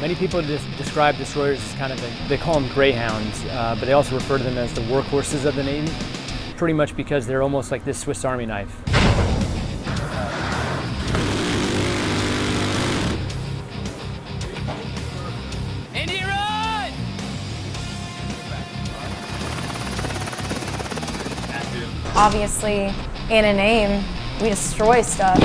Many people describe destroyers as kind of, they call them greyhounds, but they also refer to them as the workhorses of the Navy, pretty much because they're almost like this Swiss Army knife. Indian run! Obviously, in a name, we destroy stuff.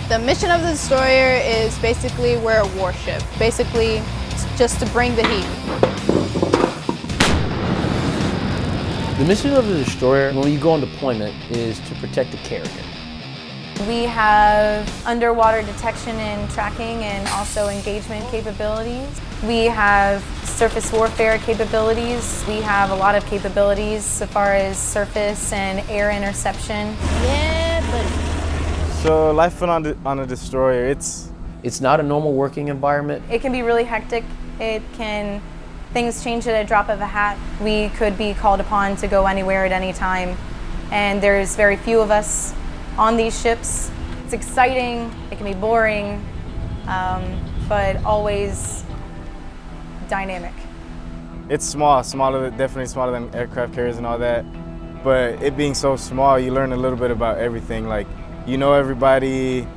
The mission of the destroyer is basically we're a warship. Basically, just to bring the heat. The mission of the destroyer, when you go on deployment, is to protect the carrier. We have underwater detection and tracking and also engagement capabilities. We have surface warfare capabilities. We have a lot of capabilities so far as surface and air interception. Yeah, buddy. So life on a destroyer, it's not a normal working environment. It can be really hectic. Things change at a drop of a hat. We could be called upon to go anywhere at any time, and there's very few of us on these ships. It's exciting, it can be boring, but always dynamic. It's definitely smaller than aircraft carriers and all that, but it being so small, you learn a little bit about everything. Like, you know everybody,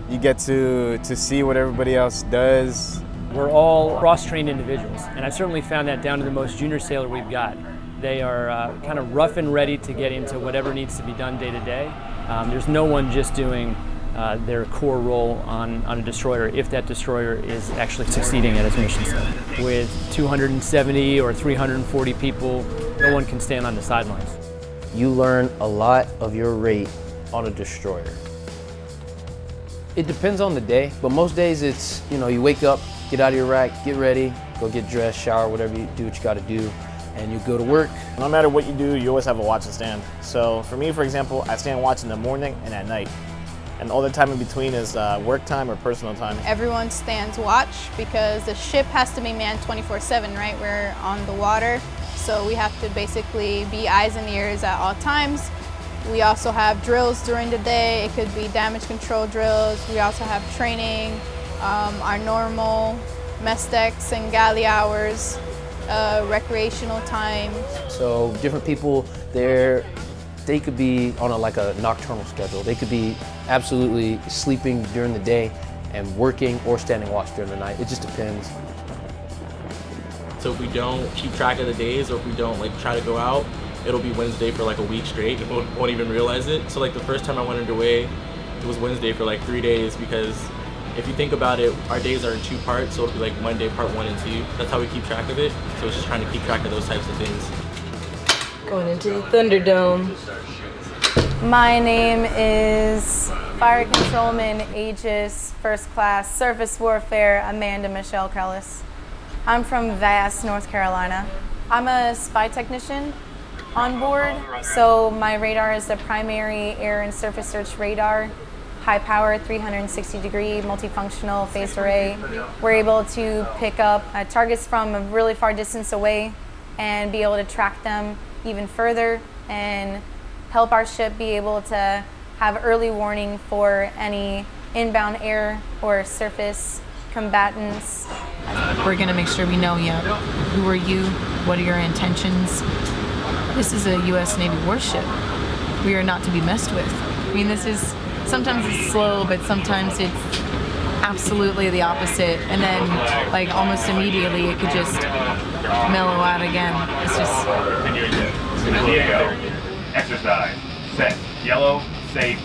you get to see what everybody else does. We're all cross-trained individuals, and I've certainly found that down to the most junior sailor we've got. They are kind of rough and ready to get into whatever needs to be done day to day. There's no one just doing their core role on a destroyer if that destroyer is actually succeeding at its mission set. With 270 or 340 people, no one can stand on the sidelines. You learn a lot of your rate on a destroyer. It depends on the day, but most days it's, you wake up, get out of your rack, get ready, go get dressed, shower, whatever you do what you gotta do, and you go to work. No matter what you do, you always have a watch and stand. So for me, for example, I stand watch in the morning and at night. And all the time in between is work time or personal time. Everyone stands watch because the ship has to be manned 24/7, right? We're on the water, so we have to basically be eyes and ears at all times. We also have drills during the day. It could be damage control drills. We also have training, our normal mess decks and galley hours, recreational time. So different people there, they could be on like a nocturnal schedule. They could be absolutely sleeping during the day and working or standing watch during the night. It just depends. So if we don't keep track of the days, or if we don't try to go out, it'll be Wednesday for a week straight and won't even realize it. So the first time I went underway, it was Wednesday for 3 days, because if you think about it, our days are in 2 parts, so it'll be Monday part 1 and 2. That's how we keep track of it. So it's just trying to keep track of those types of things. Going into the Thunderdome. My name is Fire Controlman Aegis First Class Surface Warfare Amanda Michelle Kellis. I'm from Vass, North Carolina. I'm a spy technician on board, so my radar is the primary air and surface search radar, high power 360-degree multifunctional phased array. We're able to pick up targets from a really far distance away and be able to track them even further and help our ship be able to have early warning for any inbound air or surface combatants. We're going to make sure we know, who are you, what are your intentions. This is a U.S. Navy warship. We are not to be messed with. I mean, sometimes it's slow, but sometimes it's absolutely the opposite. And then, almost immediately, it could just mellow out again. It's just... Exercise. Set. Yellow. Safe.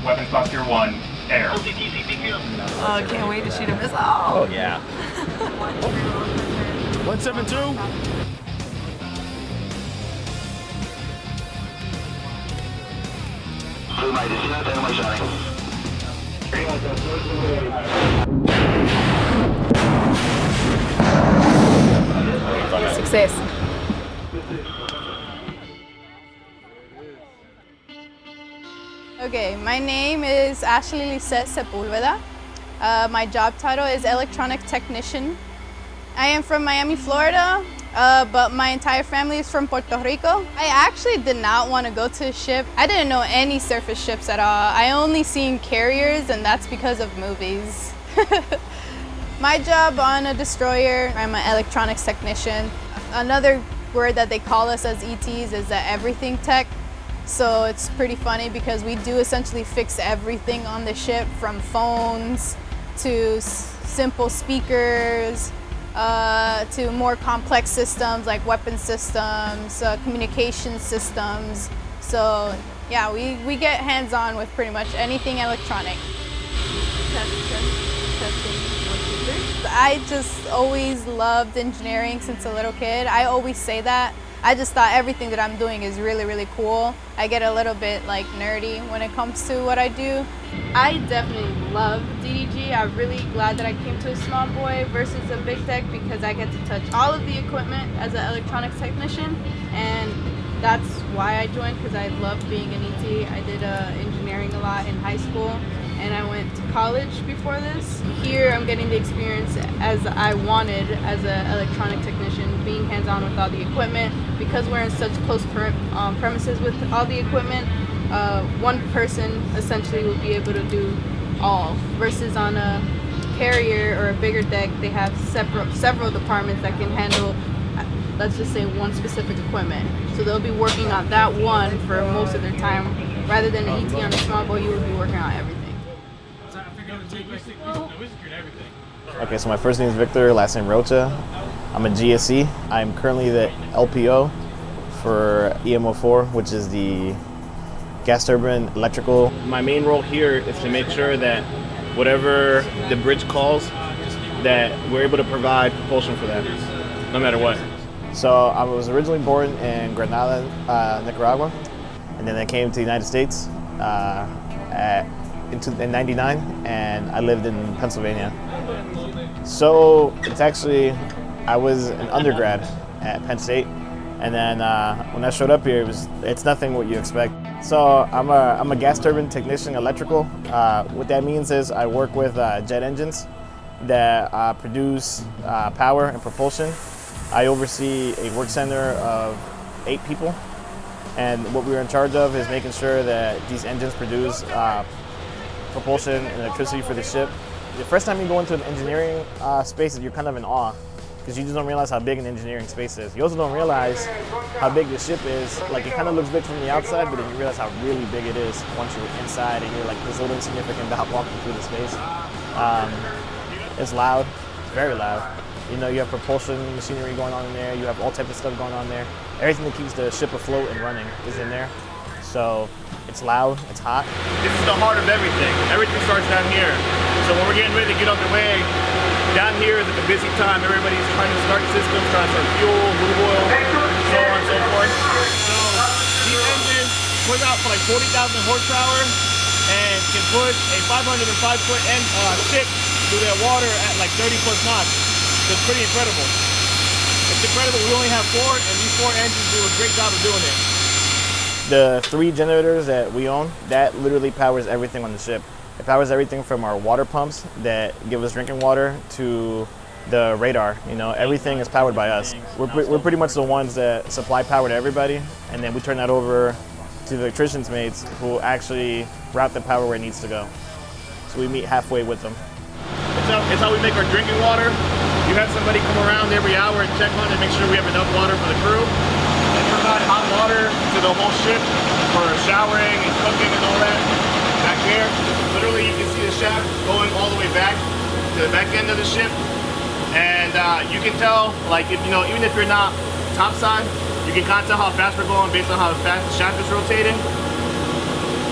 Weapons posture 1. Air. Oh, I can't wait to shoot a missile. Oh, yeah. 172. Success. Okay, my name is Ashley Lisette Sepulveda. My job title is electronic technician. I am from Miami, Florida, but my entire family is from Puerto Rico. I actually did not want to go to a ship. I didn't know any surface ships at all. I only seen carriers, and that's because of movies. My job on a destroyer, I'm an electronics technician. Another word that they call us as ETs is the everything tech. So it's pretty funny because we do essentially fix everything on the ship, from phones to simple speakers to more complex systems like weapon systems, communication systems. So yeah, we get hands-on with pretty much anything electronic. I just always loved engineering since a little kid. I always say that. I just thought everything that I'm doing is really, really cool. I get a little bit like nerdy when it comes to what I do. I definitely love DDG. I'm really glad that I came to a small boy versus a big tech because I get to touch all of the equipment as an electronics technician, and that's why I joined, because I love being an ET. I did engineering a lot in high school, and I went to college before this. Here I'm getting the experience as I wanted as an electronic technician, being hands-on with all the equipment. Because we're in such close premises with all the equipment, one person essentially will be able to do all, versus on a carrier or a bigger deck, they have several departments that can handle, let's just say, one specific equipment. So they'll be working on that one for most of their time, rather than an ET on a small boat, you would be working on everything. Okay, so my first name is Victor, last name Rocha. I'm a GSE. I'm currently the LPO for EMO4, which is the gas turbine electrical. My main role here is to make sure that whatever the bridge calls, that we're able to provide propulsion for that, no matter what. So I was originally born in Granada, Nicaragua, and then I came to the United States in '99, and I lived in Pennsylvania. So it's actually, I was an undergrad at Penn State, and then when I showed up here, it's nothing what you expect. So I'm a gas turbine technician, electrical. What that means is I work with jet engines that produce power and propulsion. I oversee a work center of 8 people, and what we're in charge of is making sure that these engines produce propulsion and electricity for the ship. The first time you go into an engineering space, you're kind of in awe, because you just don't realize how big an engineering space is. You also don't realize how big the ship is. Like, it kind of looks big from the outside, but then you realize how really big it is once you're inside and you're like this little insignificant dot walking through the space. It's loud, very loud. You know, you have propulsion machinery going on in there. You have all types of stuff going on there. Everything that keeps the ship afloat and running is in there. So it's loud, it's hot. This is the heart of everything. Everything starts down here. So when we're getting ready to get underway, down here is at the busy time. Everybody's trying to start systems, trying to start fuel, move oil, so on and so forth. So these engines put out for like 40,000 horsepower and can push a 505-foot ship through that water at like 30+ knots. So it's pretty incredible. It's incredible. We only have 4, and these 4 engines do a great job of doing it. The 3 generators that we own, that literally powers everything on the ship. It powers everything from our water pumps that give us drinking water to the radar. You know, everything is powered by us. We're pretty much the ones that supply power to everybody, and then we turn that over to the electricians' mates who actually route the power where it needs to go. So we meet halfway with them. It's how we make our drinking water. You have somebody come around every hour and check on it and make sure we have enough water for the crew. And provide hot water to the whole ship for showering and cooking and all that. Back there, literally you can see the shaft going all the way back to the back end of the ship. And you can tell, like, if you know, even if you're not topside, you can kind of tell how fast we're going based on how fast the shaft is rotating.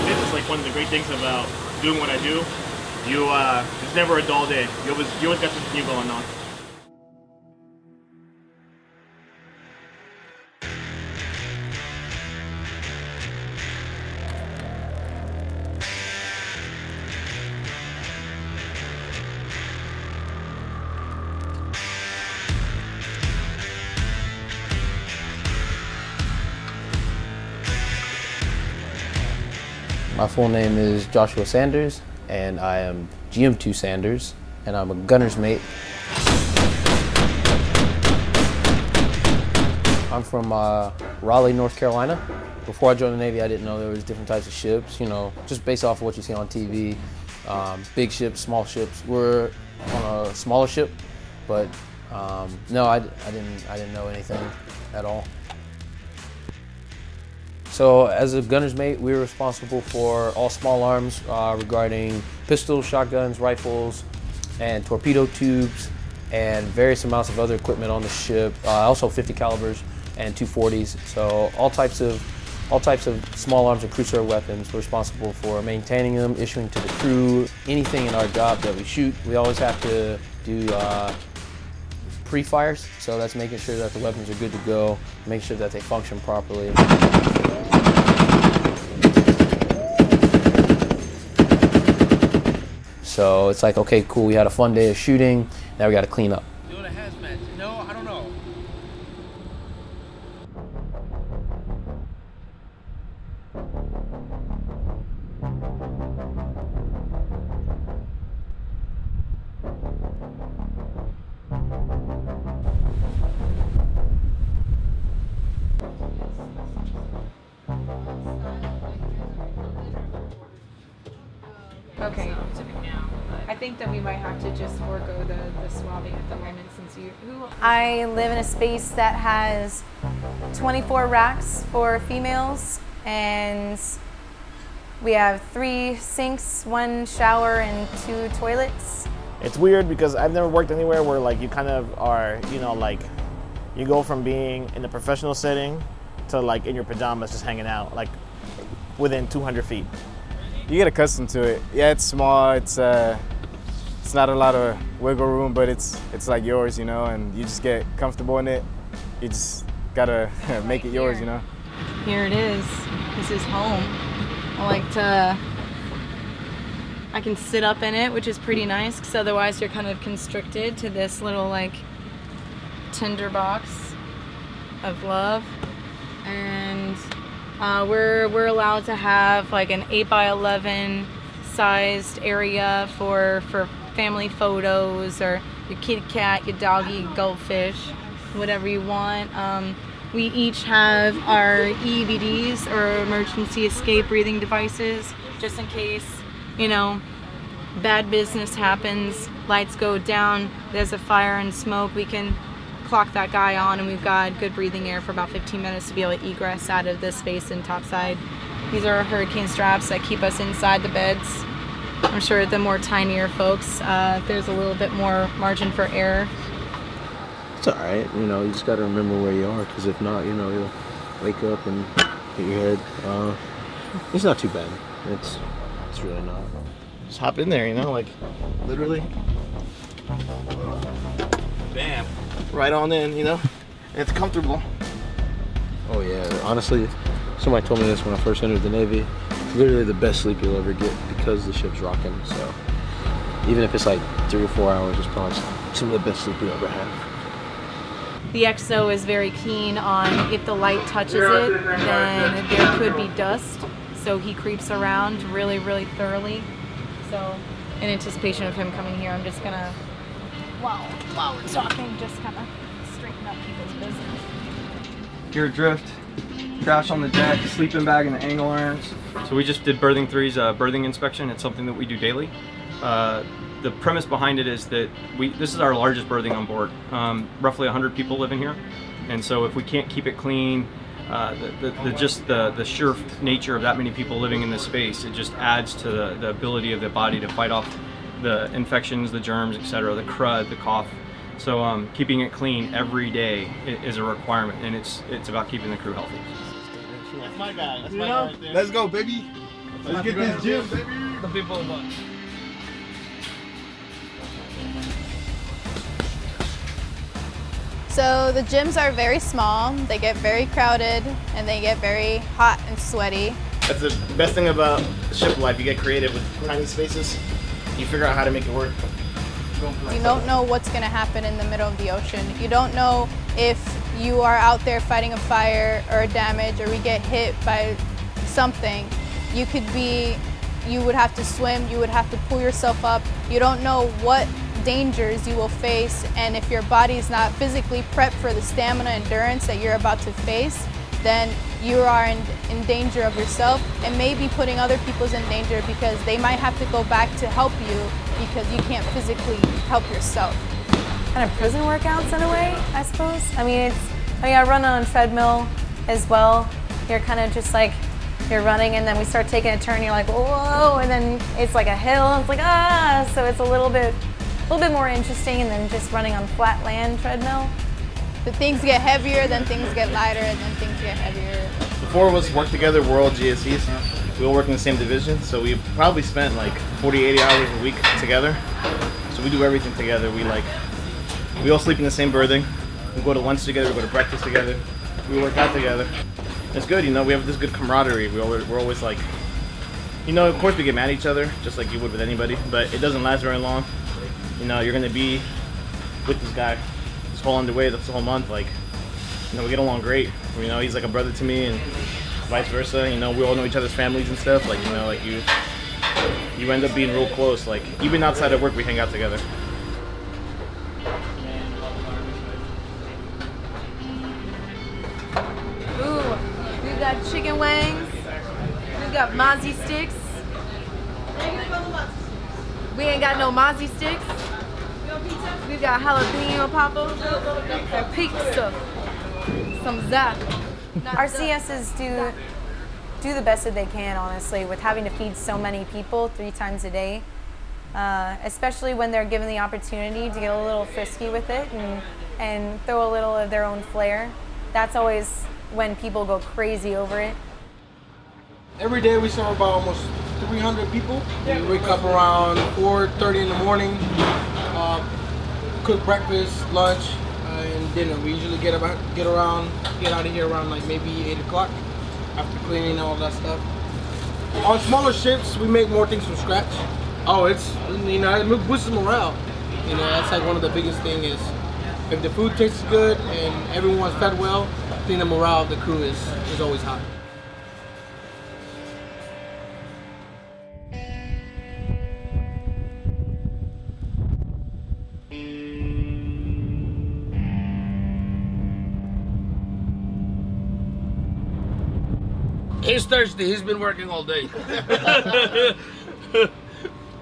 This is like one of the great things about doing what I do. It's never a dull day. You always got something new going on. My full name is Joshua Sanders, and I am GM2 Sanders, and I'm a gunner's mate. I'm from Raleigh, North Carolina. Before I joined the Navy, I didn't know there was different types of ships, you know, just based off of what you see on TV. big ships, small ships. We're on a smaller ship, but no, I didn't know anything at all. So as a gunner's mate, we were responsible for all small arms regarding pistols, shotguns, rifles, and torpedo tubes, and various amounts of other equipment on the ship. Also 50 calibers and 240s. So all types of small arms and crew serve weapons. We're responsible for maintaining them, issuing to the crew. Anything in our job that we shoot, we always have to do pre-fires. So that's making sure that the weapons are good to go, make sure that they function properly. So it's like, okay, cool, we had a fun day of shooting, now we got to clean up. Doing a hazmat? No, I don't know. Okay. I think that we might have to just forego the swabbing at the moment since I live in a space that has 24 racks for females, and we have 3 sinks, 1 shower, and 2 toilets. It's weird because I've never worked anywhere where like you kind of are, you know, like you go from being in a professional setting to like in your pajamas just hanging out like within 200 feet. You get accustomed to it. Yeah, it's small. It's not a lot of wiggle room, but it's like yours, you know, and you just get comfortable in it. You just gotta make it yours, you know. Here it is. This is home. I can sit up in it, which is pretty nice, because otherwise you're kind of constricted to this little like tinder box of love. And we're allowed to have like an 8x11 sized area for family photos, or your kitty cat, your doggy, goldfish, whatever you want. We each have our EVDs, or emergency escape breathing devices, just in case, you know, bad business happens, lights go down, there's a fire and smoke, we can clock that guy on, and we've got good breathing air for about 15 minutes to be able to egress out of this space and topside. These are our hurricane straps that keep us inside the beds. I'm sure the more tinier folks, there's a little bit more margin for error. It's all right, you know, you just got to remember where you are, because if not, you know, you'll wake up and hit your head. It's not too bad. It's really not. Just hop in there, you know, like literally. Bam. Right on in, you know. It's comfortable. Oh yeah, honestly, somebody told me this when I first entered the Navy. It's literally the best sleep you'll ever get because the ship's rocking. So even if it's like 3 or 4 hours, it's probably some of the best sleep you'll ever have. The XO is very keen on if the light touches it, then there could be dust. So he creeps around really, really thoroughly. So in anticipation of him coming here, I'm just gonna, while we're talking, just kind of straighten up people's business. You're adrift, crash on the deck, sleeping bag in the angle irons. So we just did Berthing 3's berthing inspection. It's something that we do daily. The premise behind it is that this is our largest berthing on board. Roughly 100 people live in here, and so if we can't keep it clean, the sheer nature of that many people living in this space, it just adds to the ability of the body to fight off the infections, the germs, etc., the crud, the cough. So keeping it clean every day is a requirement, and it's about keeping the crew healthy. That's my guy. That's my guy right there. Let's go, baby. Let's get this gym, baby. The people above. So the gyms are very small, they get very crowded, and they get very hot and sweaty. That's the best thing about ship life. You get creative with tiny spaces. You figure out how to make it work. You don't know what's going to happen in the middle of the ocean. You don't know if you are out there fighting a fire or a damage, or we get hit by something. You would have to swim, you would have to pull yourself up. You don't know what dangers you will face, and if your body is not physically prepped for the stamina endurance that you're about to face, then you are in in danger of yourself and maybe putting other people's in danger because they might have to go back to help you because you can't physically help yourself. Kind of prison workouts in a way, I suppose. I mean, I run on a treadmill as well. You're kind of just like, you're running and then we start taking a turn, you're like, whoa, and then it's like a hill, it's like, ah, so it's a little bit more interesting than just running on flat land treadmill. The things get heavier, then things get lighter, and then things get heavier. The four of us work together, we're all GSEs. We all work in the same division, so we probably spent like 40, 80 hours a week together. So we do everything together. We all sleep in the same berthing. We go to lunch together, we go to breakfast together. We work out together. It's good, you know, we have this good camaraderie. We're always like, you know, of course we get mad at each other, just like you would with anybody, but it doesn't last very long. You know, you're gonna be with this guy this whole underway, this whole month, like, you know, we get along great. You know, he's like a brother to me and vice versa. You know, we all know each other's families and stuff, like, you know, like you end up being real close. Like, even outside of work, we hang out together. Ooh, we got chicken wings. We got mozzie sticks. We ain't got no mozzie sticks. We got jalapeno popper and pizza. Some zap. Our CSs do the best that they can, honestly, with having to feed so many people 3 times a day. Especially when they're given the opportunity to get a little frisky with it and throw a little of their own flair. That's always when people go crazy over it. Every day we serve about almost 300 people. We wake up around 4:30 in the morning, cook breakfast, lunch, and dinner. We usually get out of here around like maybe 8 o'clock after cleaning all that stuff. On smaller shifts, we make more things from scratch. Oh, it's, you know, it boosts morale. You know, that's like one of the biggest things is if the food tastes good and everyone's fed well, I think the morale of the crew is always high. He's thirsty. He's been working all day.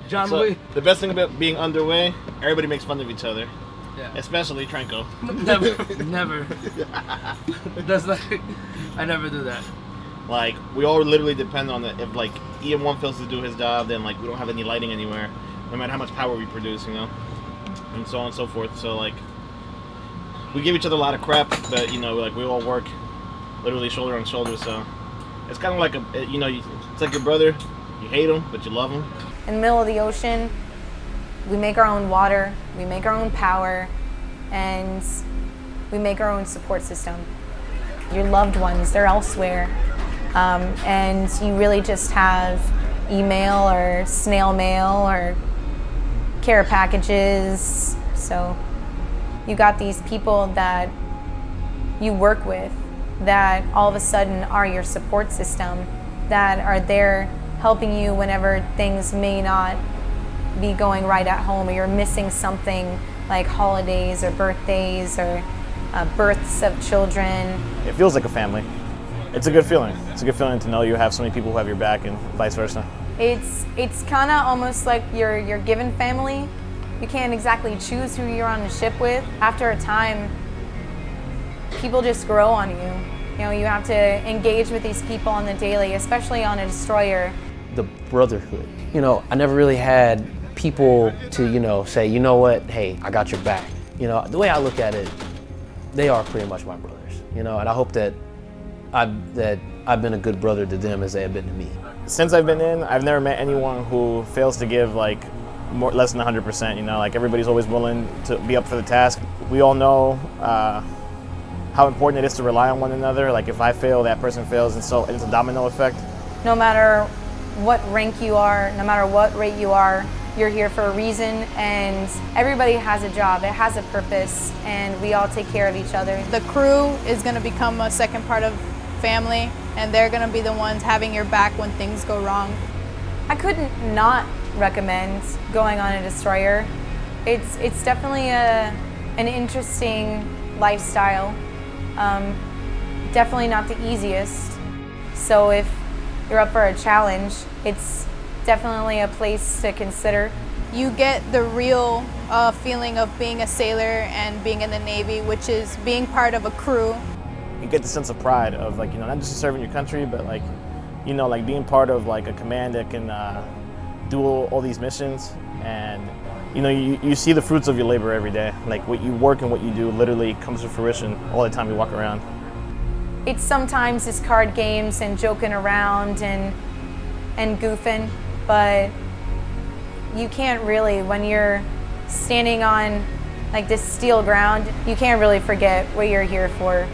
John, so, the best thing about being underway, everybody makes fun of each other. Yeah. Especially Trenko. Never. That's like, I never do that. Like, we all literally depend on it. If like EM1 fails to do his job, then like we don't have any lighting anywhere, no matter how much power we produce, you know, and so on and so forth. So like, we give each other a lot of crap, but you know, like we all work literally shoulder on shoulder. So it's kind of like you know, it's like your brother. You hate him, but you love him. In the middle of the ocean, we make our own water, we make our own power, and we make our own support system. Your loved ones, they're elsewhere. And you really just have email or snail mail or care packages. So you got these people that you work with that all of a sudden are your support system, that are there helping you whenever things may not be going right at home or you're missing something like holidays or birthdays or births of children. It feels like a family. It's a good feeling. It's a good feeling to know you have so many people who have your back and vice versa. It's kind of almost like your given family. You can't exactly choose who you're on the ship with. After a time, people just grow on you. You know, you have to engage with these people on the daily, especially on a destroyer. The brotherhood. You know, I never really had people to, you know, say, you know what, hey, I got your back. You know, the way I look at it, they are pretty much my brothers, you know, and I hope that I've been a good brother to them as they have been to me. Since I've been in, I've never met anyone who fails to give like less than 100%, you know, like everybody's always willing to be up for the task. We all know how important it is to rely on one another. Like if I fail, that person fails, and so it's a domino effect. No matter what rank you are, no matter what rate you are, you're here for a reason, and everybody has a job, it has a purpose, and we all take care of each other. The crew is going to become a second part of family, and they're going to be the ones having your back when things go wrong. I couldn't not recommend going on a destroyer. It's definitely an interesting lifestyle. Definitely not the easiest. So if you're up for a challenge, it's definitely a place to consider. You get the real feeling of being a sailor and being in the Navy, which is being part of a crew. You get the sense of pride of, like, you know, not just serving your country, but like, you know, like being part of like a command that can do all these missions. And you know, you see the fruits of your labor every day. Like what you work and what you do literally comes to fruition all the time you walk around. It's sometimes just card games and joking around and goofing, but you can't really, when you're standing on like this steel ground, you can't really forget what you're here for.